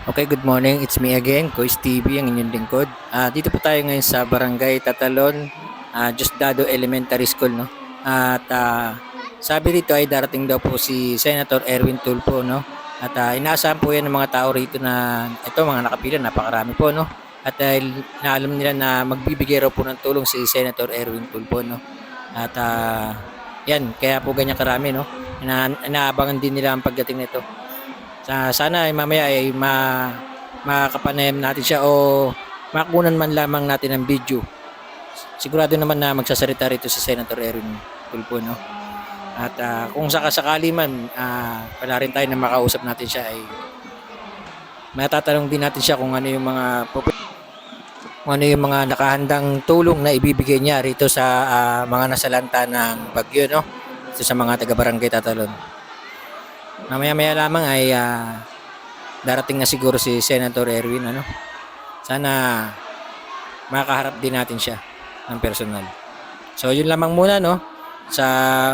Okay, good morning. It's me again, Kois TV, ang inyong lingkod. Dito po tayo ngayon sa Barangay Tatalon, Diosdado Elementary School, no? At sabi dito ay darating daw po si Senator Erwin Tulfo, no? At inaasahan po yan ng mga tao rito na ito, mga nakapila, napakarami po, no? At dahil naalam nila na magbibigay raw po ng tulong si Senator Erwin Tulfo, no? At yan, kaya po ganyan karami, no? Inaabangan din nila ang pagdating nito. Sana ay mamaya ay makapanayam natin siya o makunan man lamang natin ng video. Sigurado naman na magsasalita rito si Senator Erwin Tulfo, no? At kung sakasakali man, wala rin tayo na makausap natin siya ay matatanong din natin siya kung ano yung mga nakahandang tulong na ibibigay niya rito sa mga nasalanta ng bagyo, no? Ito sa mga taga-barangay Tatalon. Mamaya-maya lamang ay darating na siguro si Senator Erwin, ano? Sana makaharap din natin siya ng personal. So yun lamang muna, no, sa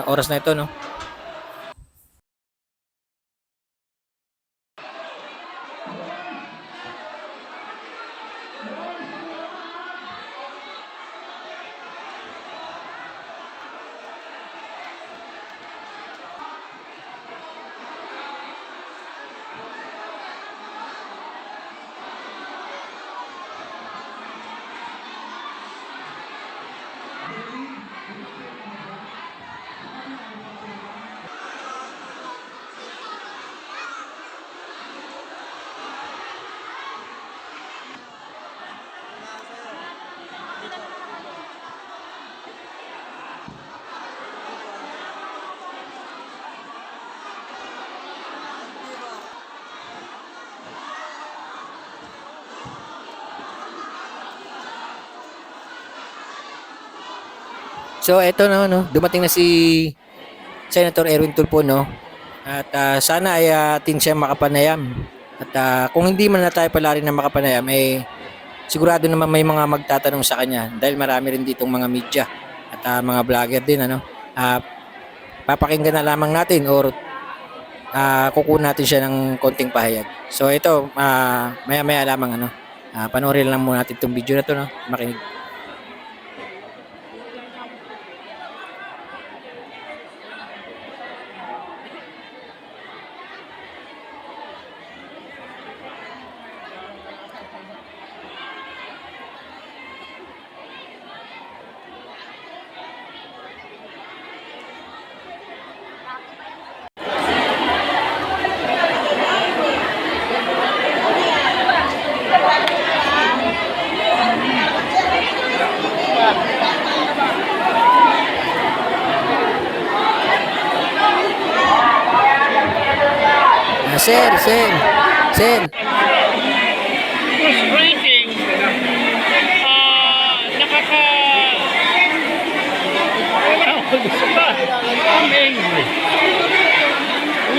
oras na ito, no. So eto na, no, dumating na si Senator Erwin Tulfo, no. At sana ay atin siya makapanayam. At kung hindi man na tayo pala rin na makapanayam, eh sigurado naman may mga magtatanong sa kanya dahil marami rin ditong mga media at mga vlogger din, ano. Papakinggan na lamang natin or kukunan natin siya ng konting pahayag. So ito, maya-maya lamang, ano. Panoorin lang muna natin itong video na to, no. Makinig. Sen. Frustrating. I'm angry.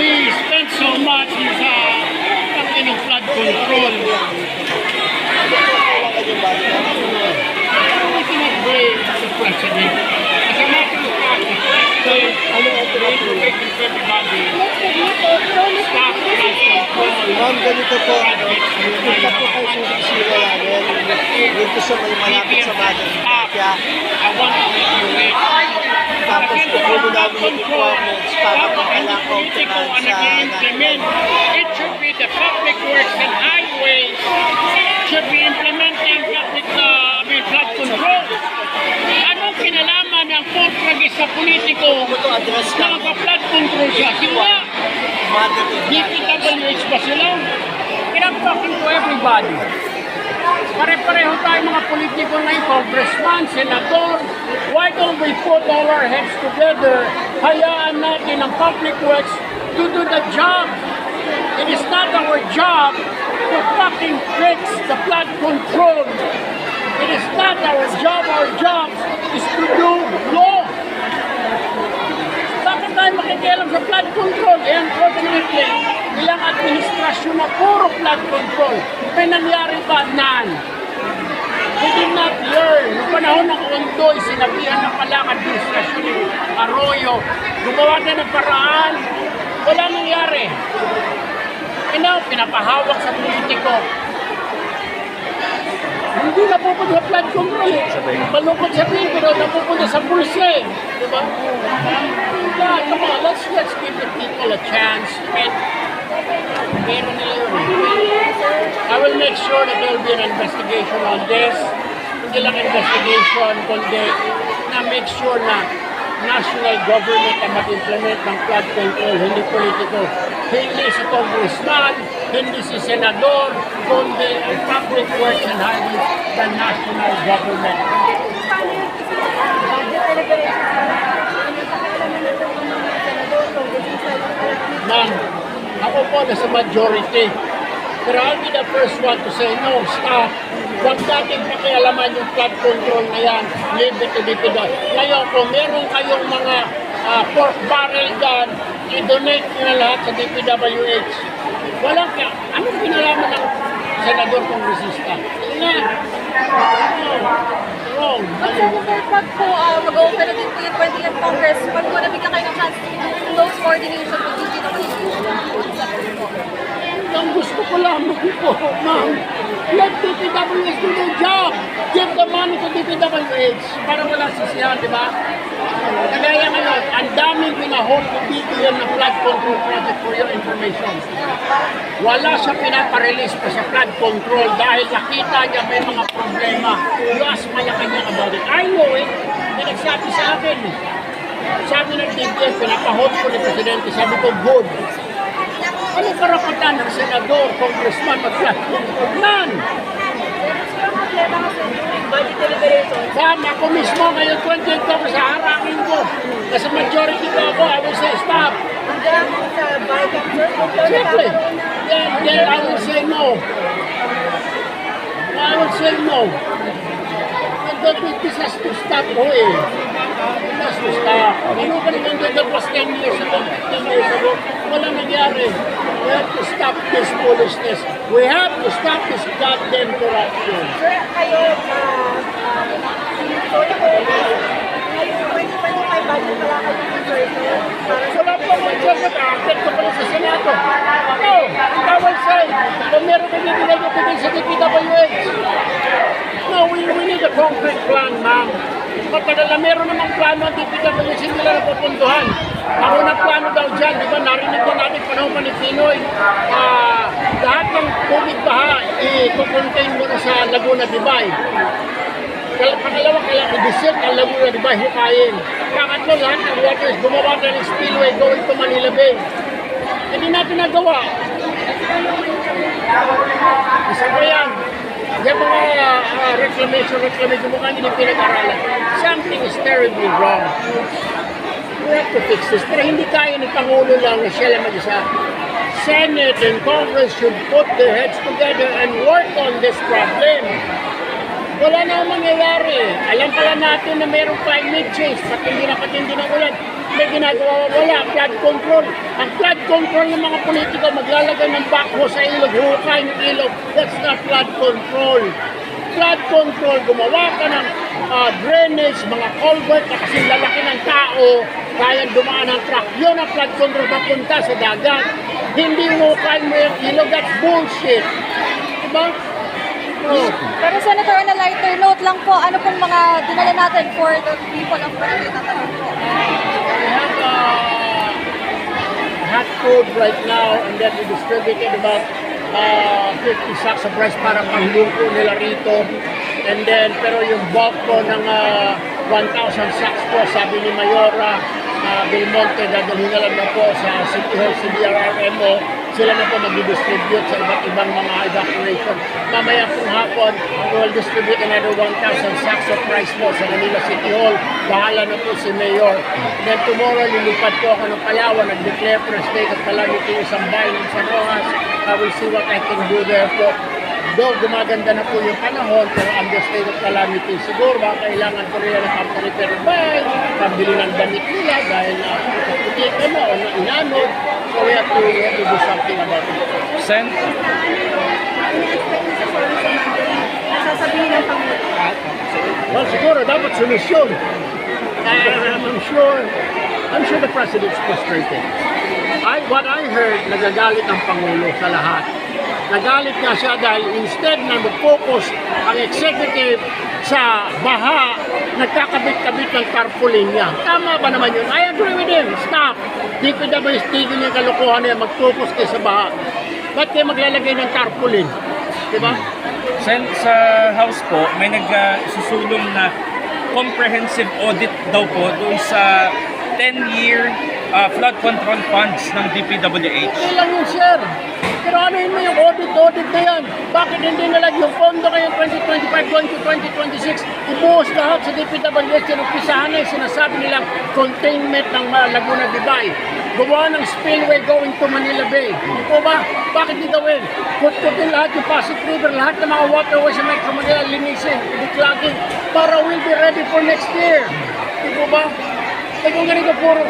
We spent so much sa flood control. We cannot blame the president. As a matter of fact, everybody stop flood control. Ma'am, ganito po. Punta po kayo sa opisina namin. Dito sa may malapit sa Mother Kaya, tapos pupuno namin yung requirements para magkalang kautunan sa natin. It should be the public works and highways should be implementing flood control. Anong kinalaman ng portragis sa politiko na magpa-flood control siya? Sila, DPWH ba sila? I'm talking to everybody. Pare-pareho tayo mga politiko ngayon, congressman, senator. Why don't we put all our heads together? Hayaan natin ang public works to do the job. It is not our job to fucking fix the flood control. It is not our job. Our job is to do law. Bakit tayo makikialam sa flood control? Eh, unfortunately, ilang administrasyon na puro flood control. May nangyari ba? None. We did not learn. Noong panahon ng Ondoy, sinabihan na pala ang administrasyon ng Arroyo. Gumawa na ng paraan. Wala nangyari. pinapahawak sa politiko. Hindi napupunta sa flood control eh. Malungkot sabihin, pero napupunta sa bulsa eh. Diba? Yeah, come on, let's give the people a chance. Meron nila yun. I will make sure that there will be an investigation on this. Hindi lang investigation, kundi na make sure na national government ang mag-implement ng flood control, hindi politiko. Hindi si congressman, hindi si senador, kundi ang public works and highways, the national government. Ma'am, ako po nasa majority. Pero I'll be the first one to say, no, stop. Huwag natin pakialaman yung flood control na yan. Leave it to DPWH. Ngayon, kung meron kayong mga pork barrel dyan, i-donate nyo na lahat sa DPWH. Walang ka. Anong pinalaman ng senador kongresista? Sige nga. Wrong. But Senator, pag po mag-open na din po yung 20th Congress, pag po nabigyan kayo ng chance to do close coordination with DPWH, Ang gusto ko lamang po, ma'am, let DPWH do their job. Give the money to DPWH para walang sisihan, di ba? Kagaya ngayon, ang daming pinahol ng BBM na flood control project for your information. Wala siya pinaparelease pa sa flood control dahil nakita niya may mga problema. You ask Malacanang about it. I know it. May nagsabi sa akin. Sabi ng DBM, pinapahol ko ni Presidente. Sabi ko, good. Ano karapatan ng senador, congressman, mag-flood control? None! Ako mismo ngayon 28 ko sa harangin ko. Kasi majority ko ako, I will say stop. Siyempre. Then I will say no. I will say no. This has to stop po eh. This has to stop. Ano ka naman that was 10 years ago, 15 years ago? Walang nangyari. We have to stop this foolishness. We have to stop this goddamn corruption. Sir, kayo, Wala po mga Joseph, akit ko pala sa Senado. No, I will say, kung meron kang ibigay sa DPWH. No, we need a concrete plan, ma'am. Matagal na meron namang plano ang DPWH, hindi nila napupuntuhan. Ako na plano daw dyan, di ba, narinig ko natin panahon pa ni Pinoy. Lahat ng tubig baha, i-contain mo na sa Laguna, Dibay. Pangalawa, kailangan i-desert ang Laguna, Dibay, hukayin. Pangatlo, lahat ng waters, gumawa na ng spillway going to Manila Bay. Hindi natin nagawa. Isa pa yan. Yung mga reclamation mo kami hindi pinag-aralan. Something is terribly wrong. We have to fix this. Pero hindi kaya ni Pangulo lang na siya lang mag-isa. Senate and Congress should put their heads together and work on this problem. Wala na ang mangyayari. Alam pala natin na mayroong climate change. Patindi ng ulan. May ginagawa wala. Flood control. Ang flood control ng mga politiko maglalagay ng backhoe sa ilog. Hukay ng ilog. That's not flood control. Flood control, gumawa ka ng drainage, mga culvert na kasi lalaki ng tao, kaya dumaan ng truck. Yun ang flood control papunta sa dagat. Hindi hukay mo yung ilog. That's bullshit. Diba? Oh. Pero Senator, on a lighter note lang po, ano pong mga dinala natin for the people of Barangay Tatalon po? We have hot food right now, and then we distributed about 50 sacks of rice para panglungko nila rito. And then, pero yung bulk po ng 1,000 sacks po, sabi ni Mayora Belmonte, dadalhin na lang na po sa City Hall, CDRRMO. Sila na po mag-distribute sa iba't ibang mga evacuation. Mamaya pong hapon, we will distribute another 1,000 sacks of rice po sa Manila City Hall. Bahala na po si Mayor. Then tomorrow, lilipad po ako ng Palawan, nag-declare for a state of calamity sa bayan ng San Rojas. I will see what I can do there po. Though gumaganda na po yung panahon, pero under state of calamity, siguro baka kailangan ko rin ng company pero buy, pambili ng damit nila dahil putik ano, o inanod. So we have to do something about it. Sen? Sasabihin ng Pangulo. Well, siguro dapat solusyon. I'm sure the president's frustrated. I what I heard, nagagalit ang Pangulo sa lahat. Nagalit nga siya dahil instead na mag-focus ang executive sa baha, nagkakabit-kabit ng tarpaulin niya. Tama ba naman yun? I agree with him. Stop. DPWH tigil yung kalokohan na yan. Mag-focus kayo sa baha. Ba't kayo maglalagay ng tarpaulin? Diba? Sa House po, may nagsusulong na comprehensive audit daw po doon sa 10-year flood control funds ng DPWH. Okay lang yun, sir. Pero ano yun mo yung audit na yan? Bakit hindi nalang yung pondo ngayong 2025 going to 2026 ibuhos lahat sa DPWH? Sinumpisahan na yung sinasabi nilang containment ng Laguna de Bay. Gawa ng spillway going to Manila Bay. Hindi po ba? Bakit di gawin? Putkutin lahat yung Pasig River, lahat ng mga waterways sa Metro Manila, linisin, declogging, para we'll be ready for next year. Hindi po ba? Eh kung ganito puro,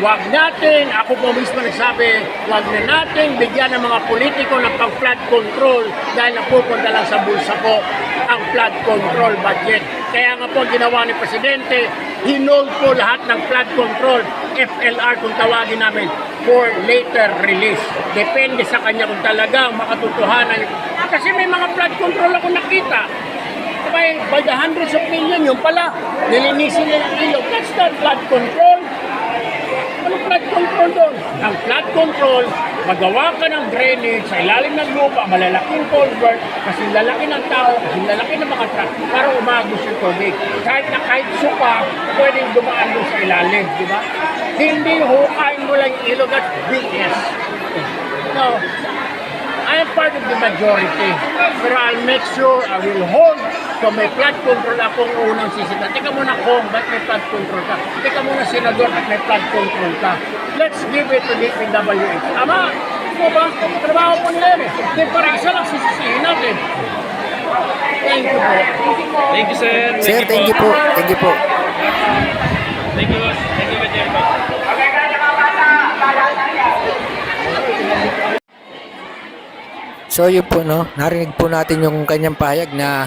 wag natin, ako po mismo nagsabi, wag na natin bigyan ng mga politiko ng pang-flood control dahil napupunta lang sa bulsa ko ang flood control budget. Kaya nga po ginawa ni Presidente, hinold po lahat ng flood control, FLR kung tawagin namin, for later release. Depende sa kanya kung talagang makatotohanan. Kasi may mga flood control ako nakita. By the hundreds of million, yung pala, nilinisin nila ang ilog. That's not flood control. Anong flood control doon? Ang flood control, magawa ka ng drainage sa ilalim ng lupa, malalaking culvert, kasi lalaki ng tao, kasi lalaki ng mga truck, para umagos yung tubig. Kahit suka, pwedeng dumaan doon sa ilalim, di ba? Hindi hukain mo lang yung ilog at BS. No. I am part of the majority, pero I'll make sure I will hold so may flood control akong unang sisita. Teka muna kung ba't may flood control ka? Teka muna senador ba't may flood control ka? Let's give it to DPWH. Tama? Ito ba? Trabaho po nila yun eh. Di parang isa lang sisisihin natin. Thank you po. Thank you, sir. Sir, thank you po. Thank you po. Thank you, boss. Thank you, Major. So yun po, no, narinig po natin yung kanyang pahayag na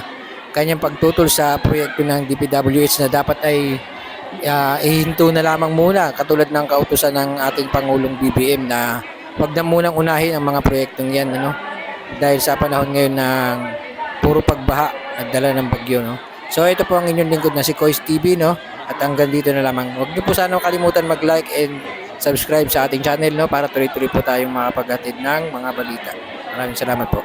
kanyang pagtutol sa proyekto ng DPWH na dapat ay ihinto na lamang muna, katulad ng kautusan ng ating Pangulong BBM na wag na munang unahin ang mga proyektong yan, ano, dahil sa panahon ngayon ng puro pagbaha at dala ng bagyo, no. So ito po ang inyong lingkod na si Kois TV, no, at hanggang dito na lamang. Huwag niyo po sana kalimutan mag-like and subscribe sa ating channel, no, para tuloy-tuloy po tayong makapaghatid ng mga balita. Maraming salamat po.